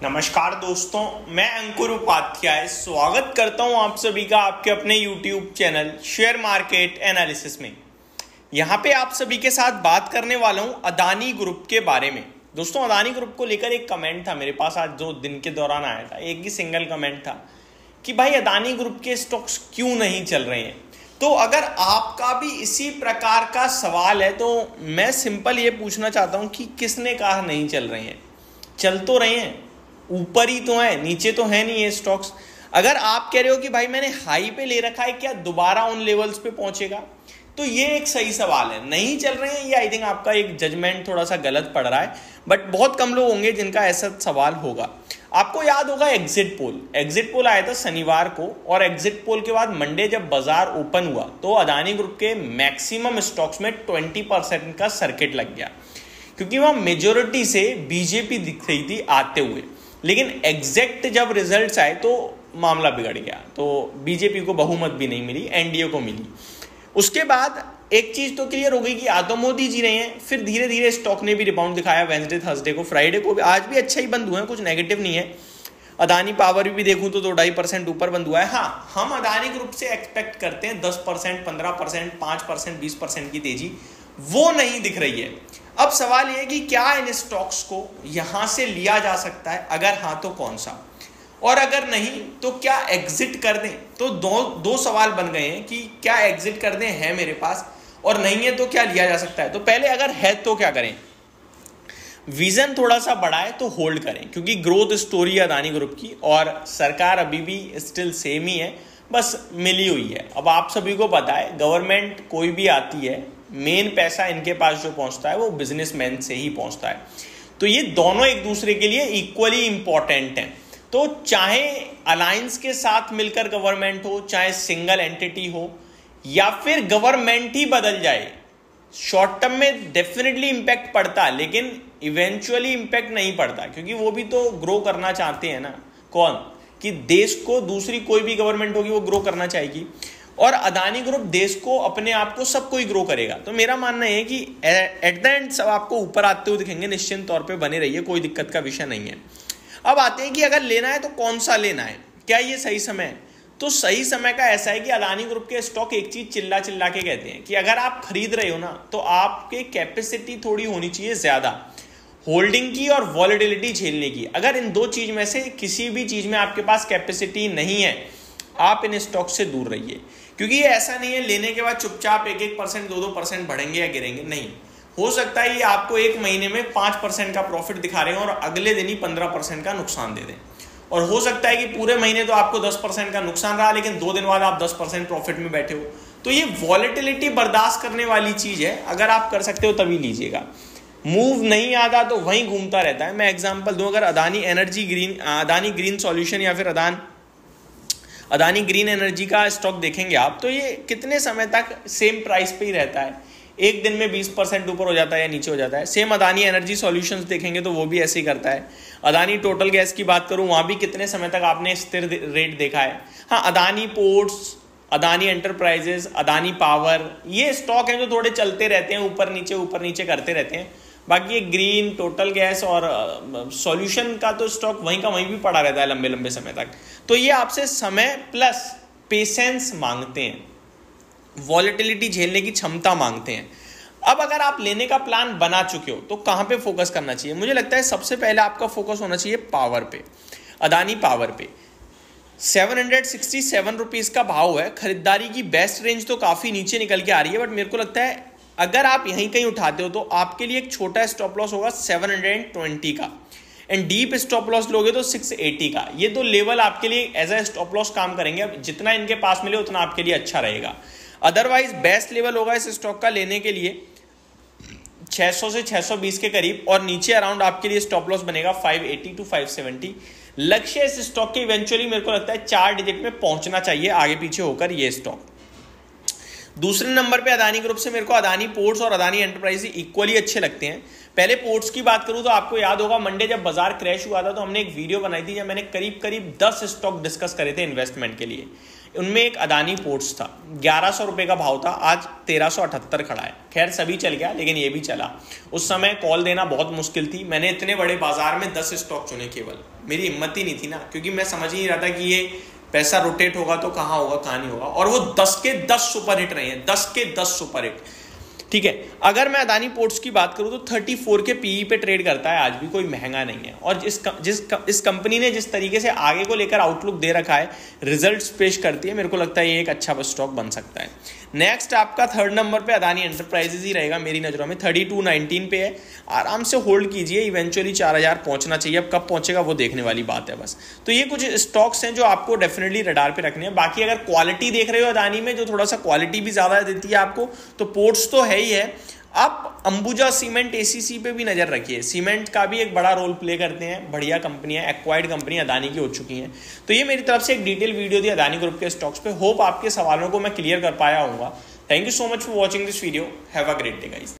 नमस्कार दोस्तों, मैं अंकुर उपाध्याय स्वागत करता हूं आप सभी का आपके अपने YouTube channel share market analysis में। यहां पे आप सभी के साथ बात करने वाला हूं अदानी ग्रुप के बारे में। दोस्तों, अदानी ग्रुप को लेकर एक कमेंट था मेरे पास आज जो दिन के दौरान आया था। एक ही सिंगल कमेंट था कि भाई अदानी ग्रुप के स्टॉक्स क्यों नहीं चल रहे हैं। तो अगर आपका भी इसी प्रकार का सवाल है तो मैं सिंपल ये पूछना चाहता हूं कि किसने कहा नहीं चल रहे हैं। चल तो रहे हैं, ऊपर ही तो है, नीचे तो है नहीं ये स्टॉक्स। अगर आप कह रहे हो कि भाई मैंने हाई पे ले रखा है, क्या दोबारा उन लेवल्स पे पहुंचेगा, तो ये एक सही सवाल है। नहीं चल रहे हैं, ये आई थिंक आपका एक जजमेंट थोड़ा सा गलत पड़ रहा है, बट बहुत कम लोग होंगे जिनका ऐसा सवाल होगा। आपको याद होगा एग्जिट पोल आया था शनिवार को, और एग्जिट पोल के बाद मंडे जब बाजार ओपन हुआ तो अदानी ग्रुप के मैक्सिमम स्टॉक्स में 20% का सर्किट लग गया, क्योंकि वहां मेजोरिटी से बीजेपी दिख रही थी आते हुए। लेकिन एग्जैक्ट जब रिजल्ट्स आए तो मामला बिगड़ गया, तो बीजेपी को बहुमत भी नहीं मिली, एनडीए को मिली। उसके बाद एक चीज तो क्लियर हो गई कि या तो मोदी जी रहे हैं, फिर धीरे धीरे स्टॉक ने भी रिबाउंड दिखाया वेडनेसडे, थर्सडे को, फ्राइडे को भी, आज भी अच्छा ही बंद हुआ है, कुछ नेगेटिव नहीं है। अदानी पावर भी देखूं तो 2.5% ऊपर बंद हुआ है। हाँ, हम अदानी ग्रुप से एक्सपेक्ट करते हैं 10%, 15%, 5%, 20% की तेजी, वो नहीं दिख रही है। अब सवाल यह है कि क्या इन स्टॉक्स को यहां से लिया जा सकता है, अगर हाँ तो कौन सा, और अगर नहीं तो क्या एग्जिट कर दें। तो दो सवाल बन गए हैं कि क्या एग्जिट कर दें है मेरे पास, और नहीं है तो क्या लिया जा सकता है। तो पहले अगर है तो क्या करें, विजन थोड़ा सा बड़ा है तो होल्ड करें, क्योंकि ग्रोथ स्टोरी है अदानी ग्रुप की और सरकार अभी भी स्टिल सेम ही है, बस मिली हुई है। अब आप सभी को पता है गवर्नमेंट कोई भी आती है, मेन पैसा इनके पास जो पहुंचता है वो बिजनेसमैन से ही पहुंचता है। तो ये दोनों एक दूसरे के लिए इक्वली इंपॉर्टेंट हैं। तो चाहे अलायंस के साथ मिलकर गवर्नमेंट हो, चाहे सिंगल एंटिटी हो, या फिर गवर्नमेंट ही बदल जाए, शॉर्ट टर्म में डेफिनेटली इंपैक्ट पड़ता है, लेकिन इवेंचुअली इंपैक्ट नहीं पड़ता, क्योंकि वो भी तो ग्रो करना चाहते हैं ना। कौन? कि देश को दूसरी कोई भी गवर्नमेंट होगी वो ग्रो करना चाहेगी, और अदानी ग्रुप देश को, अपने आप को, सबको ही ग्रो करेगा। तो मेरा मानना है कि एट द एंड सब आपको ऊपर आते हुए दिखेंगे, निश्चित तौर पे बने रहिए, कोई दिक्कत का विषय नहीं है। अब आते हैं कि अगर लेना है तो कौन सा लेना है, क्या ये सही समय है। तो सही समय का ऐसा है कि अदानी ग्रुप के स्टॉक एक चीज चिल्ला चिल्ला के कहते हैं कि अगर आप खरीद रहे हो ना, तो आपके कैपेसिटी थोड़ी होनी चाहिए ज्यादा, होल्डिंग की और वॉलेटिलिटी झेलने की। अगर इन दो चीज में से किसी भी चीज में आपके पास कैपेसिटी नहीं है, आप इन स्टॉक से दूर रहिए, क्योंकि ये ऐसा नहीं है लेने के बाद चुपचाप 1-1%, 2-2% बढ़ेंगे या गिरेंगे। नहीं, हो सकता है ये आपको एक महीने में 5% का प्रॉफिट दिखा रहे हैं और अगले दिन ही 15% का नुकसान दे दें, और हो सकता है कि पूरे महीने तो आपको 10% का नुकसान रहा, लेकिन 2 दिन बाद आप 10% प्रॉफिट में बैठे हो। तो ये वॉलेटिलिटी बर्दाश्त करने वाली चीज है, अगर आप कर सकते हो तभी लीजिएगा। मूव नहीं आता तो वहीं घूमता रहता है। मैं एग्जांपल दूं, अगर अदानी ग्रीन सॉल्यूशन या फिर अदानी ग्रीन एनर्जी का स्टॉक देखेंगे आप, तो ये कितने समय तक सेम प्राइस पे ही रहता है, एक दिन में 20% ऊपर हो जाता है या नीचे हो जाता है। सेम अदानी एनर्जी सॉल्यूशंस देखेंगे तो वो भी ऐसे ही करता है। अदानी टोटल गैस की बात करूं, वहां भी कितने समय तक आपने स्थिर रेट देखा है। हाँ, Adani ports, Adani enterprises, Adani power, ये स्टॉक हैं जो थोड़े चलते रहते हैं, ऊपर नीचे करते रहते हैं। बाकी ये ग्रीन, टोटल गैस और सॉल्यूशन का तो स्टॉक वहीं का वहीं भी पड़ा रहता है लंबे लंबे समय तक। तो ये आपसे समय प्लस पेशेंस मांगते हैं, वॉलेटिलिटी झेलने की क्षमता मांगते हैं। अब अगर आप लेने का प्लान बना चुके हो तो कहां पे फोकस करना चाहिए? मुझे लगता है सबसे पहले आपका फोकस होना चाहिए पावर पे, अदानी पावर पे। 767 रुपीज का भाव है, खरीदारी की बेस्ट रेंज तो काफी नीचे निकल के आ रही है, बट मेरे को लगता है अगर आप यहीं कहीं उठाते हो तो आपके लिए एक छोटा स्टॉप लॉस होगा 720 का, एंड डीप स्टॉप लॉस लोगे तो 680 का। ये दो लेवल आपके लिए एज ए स्टॉप लॉस काम करेंगे। अब जितना इनके पास मिले उतना आपके लिए अच्छा रहेगा। अदरवाइज बेस्ट लेवल होगा इस स्टॉक का लेने के लिए 600 से 620 के करीब, और नीचे अराउंड आपके लिए स्टॉप लॉस बनेगा 580 टू 570। लक्ष्य इस स्टॉक के इवेंचुअली मेरे को लगता है 4 डिजिट में पहुंचना चाहिए, आगे पीछे होकर ये स्टॉक। दूसरे नंबर पे अदानी ग्रुप से मेरे को अदानी पोर्ट्स और अदानी एंटरप्राइज इक्वली अच्छे लगते हैं। पहले पोर्ट्स की बात करूं तो आपको याद होगा मंडे जब बाजार क्रैश हुआ था तो हमने एक वीडियो बनाई थी जब मैंने करीब करीब 10 स्टॉक डिस्कस करे थे इन्वेस्टमेंट के लिए। उनमें एक अदानी पोर्ट्स था, 1100 रुपए का भाव था, आज 1378 खड़ा है। खैर सभी चल गया लेकिन ये भी चला। उस समय कॉल देना बहुत मुश्किल थी, मैंने इतने बड़े बाजार में 10 स्टॉक चुने केवल, मेरी हिम्मत ही नहीं थी ना, क्योंकि मैं समझ ही नहीं रहा था कि ये पैसा रोटेट होगा तो कहाँ होगा कहाँ नहीं होगा। और वो 10 के 10 सुपर हिट रहे हैं, 10 के 10 सुपर हिट। ठीक है, अगर मैं अदानी पोर्ट्स की बात करूं तो 34 के पीई पे ट्रेड करता है, आज भी कोई महंगा नहीं है। और इस कंपनी ने जिस तरीके से आगे को लेकर आउटलुक दे रखा है, रिजल्ट्स पेश करती है, मेरे को लगता है ये एक अच्छा स्टॉक बन सकता है। नेक्स्ट आपका थर्ड नंबर पे अदानी एंटरप्राइजेज ही रहेगा मेरी नज़रों में, 3219 पे है। आराम से होल्ड कीजिए, इवेंचुअली 4000 पहुंचना चाहिए, अब कब पहुंचेगा वो देखने वाली बात है बस। तो ये कुछ स्टॉक्स हैं जो आपको डेफिनेटली रडार पे रखने हैं। बाकी अगर क्वालिटी देख रहे हो अदानी में, जो थोड़ा सा क्वालिटी भी ज़्यादा देती है आपको, तो पोर्ट्स तो है ही है। आप अंबुजा सीमेंट एसीसी पे भी नजर रखिए, सीमेंट का भी एक बड़ा रोल प्ले करते हैं, बढ़िया कंपनियां, एक्वायर्ड कंपनी अदानी की हो चुकी हैं। तो ये मेरी तरफ से एक डिटेल वीडियो थी अदानी ग्रुप के स्टॉक्स पे। होप आपके सवालों को मैं क्लियर कर पाया हूँगा। Thank you so much for watching this video. Have a great day guys.